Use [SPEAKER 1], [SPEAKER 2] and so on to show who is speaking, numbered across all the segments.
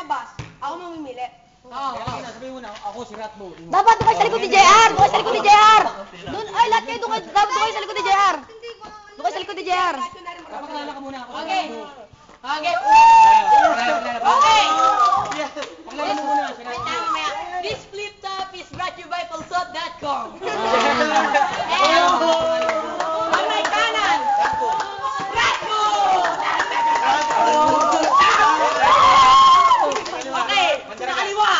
[SPEAKER 1] lumabas, ako mamimili.
[SPEAKER 2] Sabi mo na, ako si Ratbo.
[SPEAKER 3] Dapat doon kayo sa likod ni JR! Doon kayo sa likod ni JR! Doon, ay, lahat kayo dapat doon kayo sa likod ni JR! Doon kayo sa likod ni JR!
[SPEAKER 2] Papakalala ka muna ako.
[SPEAKER 1] Okay. Okay.
[SPEAKER 2] Okay. Pakalala mo muna.
[SPEAKER 1] This flip top is brought to you by Pulsot.com. On my kanan, Ratbo! Okay, sa kaliwa,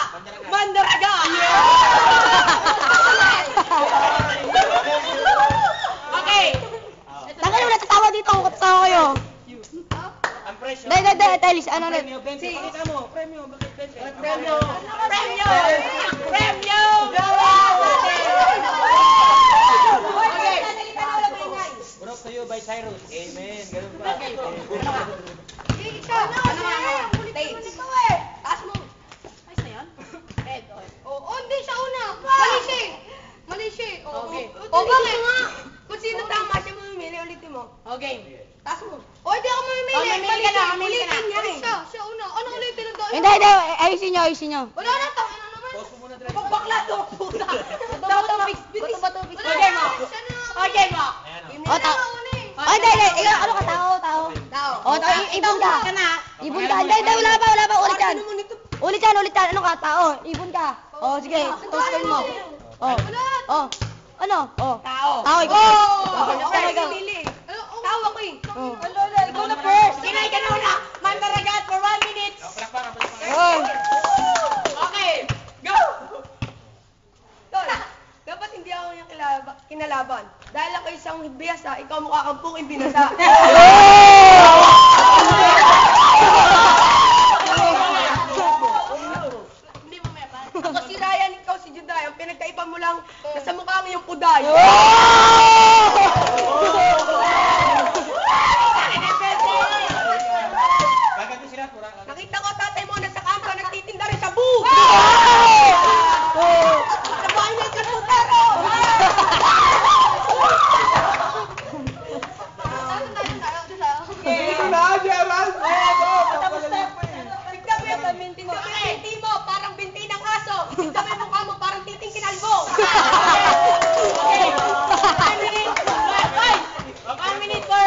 [SPEAKER 1] Mandaraga! Okay.
[SPEAKER 3] Tagal mo natatawa dito kung katatawa kayo. Dahil, Telis, ano na?
[SPEAKER 2] Pakita mo, premyo.
[SPEAKER 1] Premyo!
[SPEAKER 2] Brought to you by Cyrus. Amen. Ganun pa.
[SPEAKER 1] Taas mo. Ayos na yan? Hindi siya una. Mali siya. Okay. Bakit nga? Kung sino tama siya mamimili, ulitin mo. Okay. Taas mo. Hindi ako mamimili. Mamimili ka na. Ulitin niya eh. Siya una. Ano ulitin na doon?
[SPEAKER 3] Hindi, ayusin nyo.
[SPEAKER 1] Wala na to. Ano naman?
[SPEAKER 2] Pause mo muna, Dre.
[SPEAKER 1] Pagbakla to, puta. Bato fix. Okay mo. Okay mo.
[SPEAKER 3] O, tao. Hindi. Ikaw, ano ka, tao? O, tao, ibon ka. Ibon ka. Hindi, wala pa. Ulit yan. Ano ka, tao? Ibon ka. O, sige. Toastin mo. O. Ano? O.
[SPEAKER 1] Tao.
[SPEAKER 3] Tao, ikaw.
[SPEAKER 1] Ikaw. Tao ako eh. Ikaw na first. Sinay ka na una. Mandaragat for 1 minute. Okay. Go. Tol, dapat hindi ako yung kinalaban. Dahil ako isang biyasa, ikaw mukha kang puking binasa. Hindi mo may pan. Ako si Ryan, ikaw si Juday. Ang pinagkaiba mo lang, nasa mukha mo yung puday. Nakita ko tatay mo nasa kampa, nagtitinda rin sa booth. Sa bahay na sa putero. Tignan mo yung binti mo, parang binti ng aso. Tignan mo yung mukha mo, parang titing kinalbo. Okay. 1 minute. 1 minute for...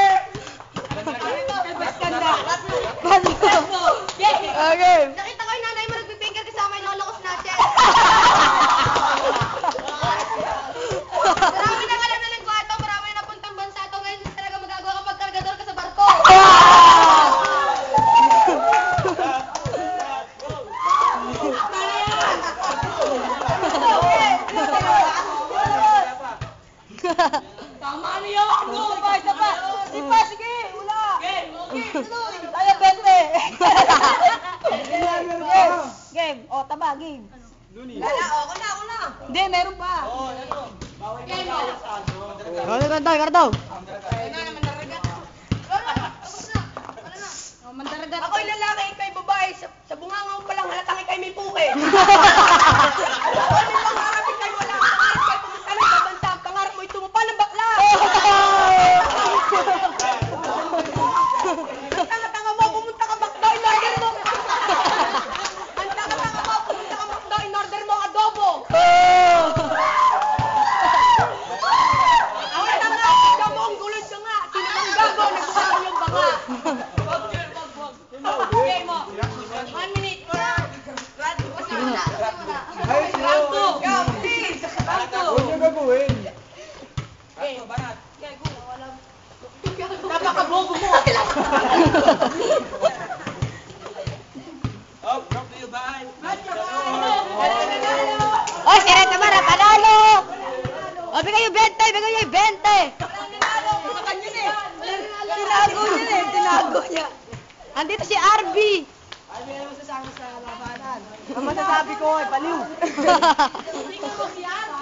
[SPEAKER 3] Okay.
[SPEAKER 1] Nakita ko yung nanay mo nagpipinger kasama yung lolo ko snatcher. Marami nang alam na nagkwato, marami na napuntang bansa to. Ngayon talaga magagawa kapag kargador ka sa barko. Tama na yun! Isa pa! Sige! Wala! Tayo, 20!
[SPEAKER 3] Game. O, taba, game.
[SPEAKER 1] Wala, ako na!
[SPEAKER 3] Hindi, meron pa.
[SPEAKER 1] Game mo!
[SPEAKER 3] Kardaw.
[SPEAKER 1] Ano naman naragat? Mandaragat. Ako'y lalaki, ikaw'y babae. Sa bunganga mo palang halatang ikaw'y may puke. Ano yung pangarap ikaw'y wala? Pangarap ikaw'y pumunta ng babanta. Ang pangarap mo'y tumupa ng bakla. Ang tanga-tanga mo, pumunta ka bakda, in-order mo. Ang tanga-tanga mo, pumunta ka bakda, in-order mo adobo. Ang tanga, ikaw mo ang gulos ka nga. Sino bang gago, nagbuka ko yung banga. Okay mo. 1 minute. Round 2. Go, please. Round 2.
[SPEAKER 2] Huwag niyo gagawin.
[SPEAKER 1] Okay. Napakabogo mo.
[SPEAKER 2] Brought to you by...
[SPEAKER 3] Oy, si Red naman, panalo! O, bigay yung 20! Tinago niya. Andito si RB.
[SPEAKER 2] Ano yung masasama sa labanan? Ang masasabi ko ay baliw.
[SPEAKER 1] Hindi ko si Arby.